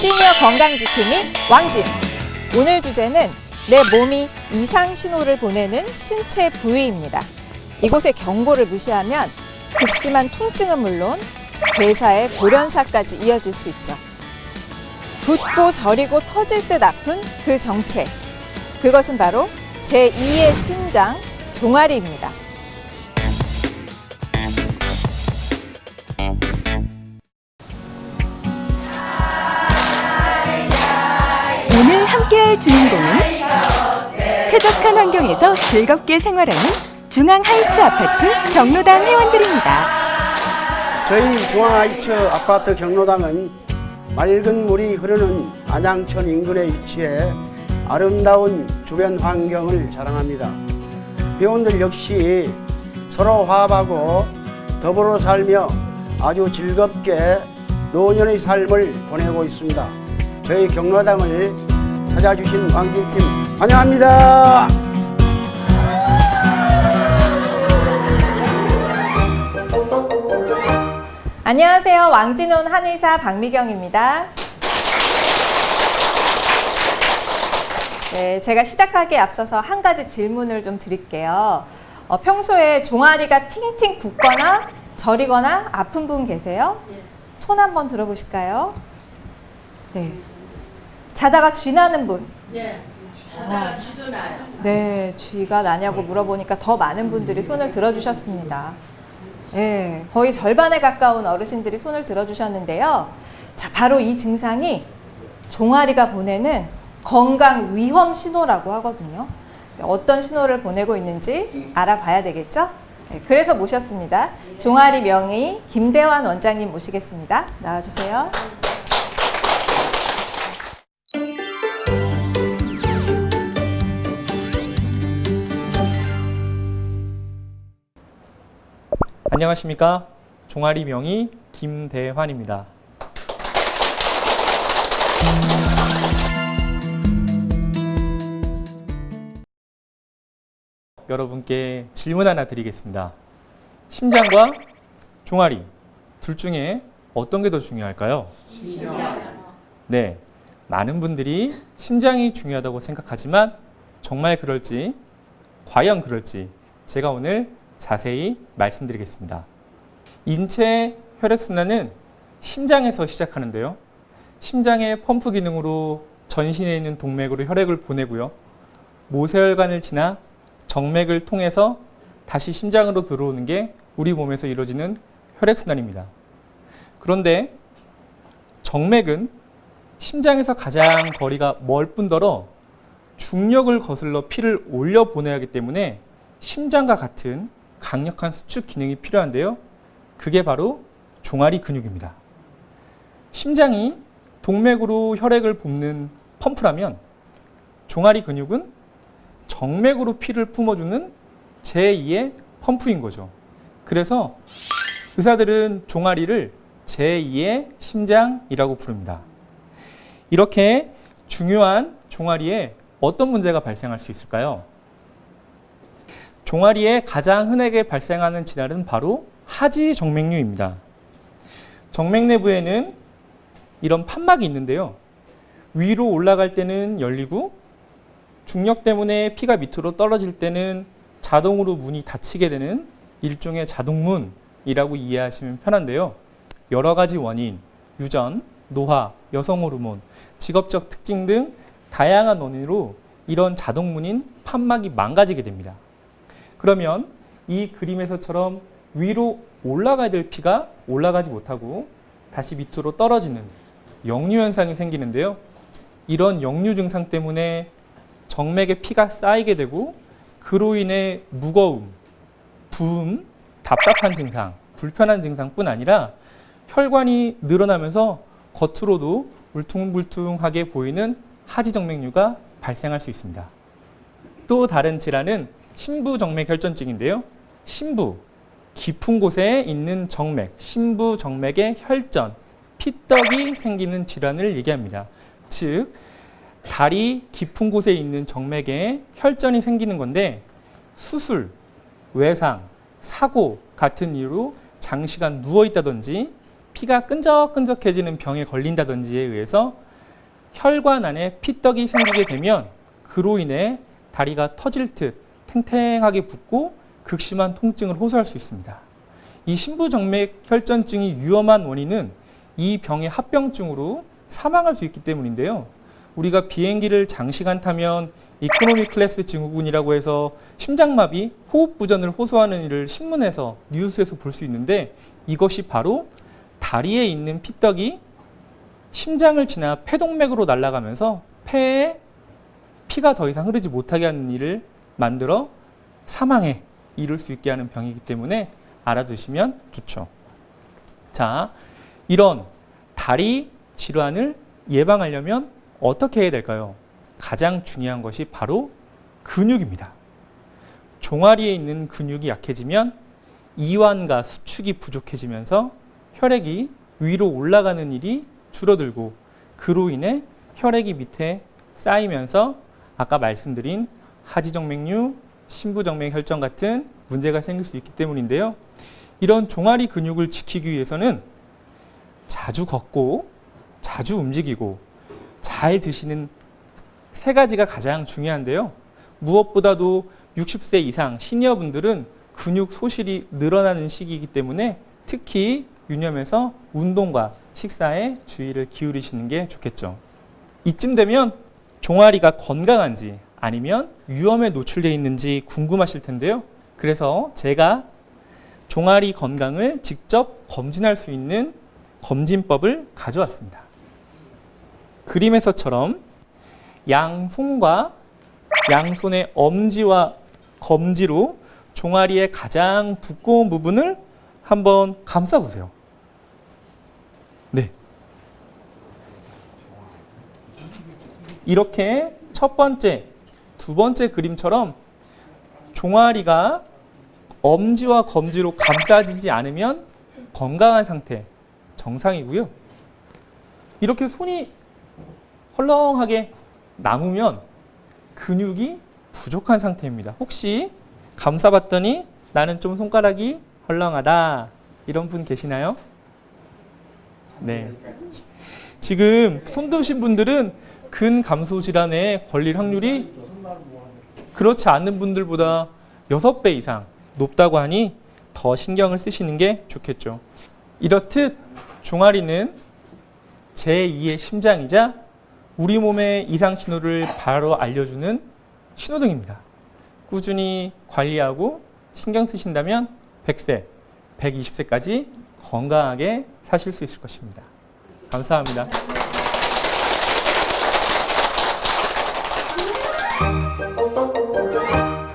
시니어 건강지킴이 왕진. 오늘 주제는 내 몸이 이상 신호를 보내는 신체 부위입니다. 이곳의 경고를 무시하면 극심한 통증은 물론 괴사의 돌연사까지 이어질 수 있죠. 붓고 저리고 터질 듯 아픈 그 정체. 그것은 바로 제2의 심장, 종아리입니다. 오늘 함께할 주인공은 쾌적한 환경에서 즐겁게 생활하는 중앙하이츠 아파트 경로당 회원들입니다. 저희 중앙하이츠 아파트 경로당은 맑은 물이 흐르는 안양천 인근에 위치해 아름다운 주변 환경을 자랑합니다. 회원들 역시 서로 화합하고 더불어 살며 아주 즐겁게 노년의 삶을 보내고 있습니다. 저희 경로당을 찾아주신 왕진팀 환영합니다. 안녕하세요. 왕진혼 한의사 박미경입니다. 네, 제가 시작하기에 앞서서 한 가지 질문을 좀 드릴게요. 평소에 종아리가 팅팅 붓거나 저리거나 아픈 분 계세요? 손 한번 들어보실까요? 네. 자다가 쥐 나는 분? 네. 자다가 쥐도 나요. 네, 쥐가 나냐고 물어보니까 더 많은 분들이 손을 들어주셨습니다. 네, 거의 절반에 가까운 어르신들이 손을 들어주셨는데요. 자, 바로 이 증상이 종아리가 보내는 건강 위험 신호라고 하거든요. 어떤 신호를 보내고 있는지 알아봐야 되겠죠? 네, 그래서 모셨습니다. 종아리 명의 김대환 원장님 모시겠습니다. 나와주세요. 안녕하십니까. 종아리 명의 김대환입니다. 여러분께 질문 하나 드리겠습니다. 심장과 종아리 둘 중에 어떤 게 더 중요할까요? 네, 많은 분들이 심장이 중요하다고 생각하지만 정말 그럴지, 과연 그럴지 제가 오늘 자세히 말씀드리겠습니다. 인체 혈액순환은 심장에서 시작하는데요. 심장의 펌프 기능으로 전신에 있는 동맥으로 혈액을 보내고요. 모세혈관을 지나 정맥을 통해서 다시 심장으로 들어오는 게 우리 몸에서 이루어지는 혈액순환입니다. 그런데 정맥은 심장에서 가장 거리가 멀 뿐더러 중력을 거슬러 피를 올려 보내야 하기 때문에 심장과 같은 강력한 수축 기능이 필요한데요. 그게 바로 종아리 근육입니다. 심장이 동맥으로 혈액을 볶는 펌프라면 종아리 근육은 정맥으로 피를 뿜어주는 제2의 펌프인 거죠. 그래서 의사들은 종아리를 제2의 심장이라고 부릅니다. 이렇게 중요한 종아리에 어떤 문제가 발생할 수 있을까요? 종아리에 가장 흔하게 발생하는 질환은 바로 하지정맥류입니다. 정맥 내부에는 이런 판막이 있는데요. 위로 올라갈 때는 열리고 중력 때문에 피가 밑으로 떨어질 때는 자동으로 문이 닫히게 되는 일종의 자동문이라고 이해하시면 편한데요. 여러 가지 원인, 유전, 노화, 여성 호르몬, 직업적 특징 등 다양한 원인으로 이런 자동문인 판막이 망가지게 됩니다. 그러면 이 그림에서처럼 위로 올라가야 될 피가 올라가지 못하고 다시 밑으로 떨어지는 역류 현상이 생기는데요. 이런 역류 증상 때문에 정맥에 피가 쌓이게 되고 그로 인해 무거움, 부음, 답답한 증상, 불편한 증상뿐 아니라 혈관이 늘어나면서 겉으로도 울퉁불퉁하게 보이는 하지정맥류가 발생할 수 있습니다. 또 다른 질환은 심부정맥혈전증인데요. 심부, 깊은 곳에 있는 정맥, 심부정맥의 혈전, 피떡이 생기는 질환을 얘기합니다. 즉, 다리 깊은 곳에 있는 정맥에 혈전이 생기는 건데 수술, 외상, 사고 같은 이유로 장시간 누워있다든지 피가 끈적끈적해지는 병에 걸린다든지에 의해서 혈관 안에 피떡이 생기게 되면 그로 인해 다리가 터질 듯 탱탱하게 붓고 극심한 통증을 호소할 수 있습니다. 이 심부정맥 혈전증이 위험한 원인은 이 병의 합병증으로 사망할 수 있기 때문인데요. 우리가 비행기를 장시간 타면 이코노미 클래스 증후군이라고 해서 심장마비, 호흡부전을 호소하는 일을 신문에서, 뉴스에서 볼 수 있는데 이것이 바로 다리에 있는 피떡이 심장을 지나 폐동맥으로 날아가면서 폐에 피가 더 이상 흐르지 못하게 하는 일을 만들어 사망에 이를 수 있게 하는 병이기 때문에 알아두시면 좋죠. 자, 이런 다리 질환을 예방하려면 어떻게 해야 될까요? 가장 중요한 것이 바로 근육입니다. 종아리에 있는 근육이 약해지면 이완과 수축이 부족해지면서 혈액이 위로 올라가는 일이 줄어들고 그로 인해 혈액이 밑에 쌓이면서 아까 말씀드린 하지정맥류, 심부정맥 혈전 같은 문제가 생길 수 있기 때문인데요. 이런 종아리 근육을 지키기 위해서는 자주 걷고 자주 움직이고 잘 드시는 세 가지가 가장 중요한데요. 무엇보다도 60세 이상 시니어분들은 근육 소실이 늘어나는 시기이기 때문에 특히 유념해서 운동과 식사에 주의를 기울이시는 게 좋겠죠. 이쯤 되면 종아리가 건강한지 아니면 위험에 노출되어 있는지 궁금하실 텐데요. 그래서 제가 종아리 건강을 직접 검진할 수 있는 검진법을 가져왔습니다. 그림에서처럼 양손과 양손의 엄지와 검지로 종아리의 가장 두꺼운 부분을 한번 감싸보세요. 네. 이렇게 첫 번째, 두 번째 그림처럼 종아리가 엄지와 검지로 감싸지지 않으면 건강한 상태, 정상이고요. 이렇게 손이 헐렁하게 남으면 근육이 부족한 상태입니다. 혹시 감싸봤더니 나는 좀 손가락이 헐렁하다 이런 분 계시나요? 네. 지금 손 드신 분들은 근감소 질환에 걸릴 확률이 그렇지 않는 분들보다 6배 이상 높다고 하니 더 신경을 쓰시는 게 좋겠죠. 이렇듯 종아리는 제2의 심장이자 우리 몸의 이상 신호를 바로 알려주는 신호등입니다. 꾸준히 관리하고 신경 쓰신다면 100세, 120세까지 건강하게 사실 수 있을 것입니다. 감사합니다.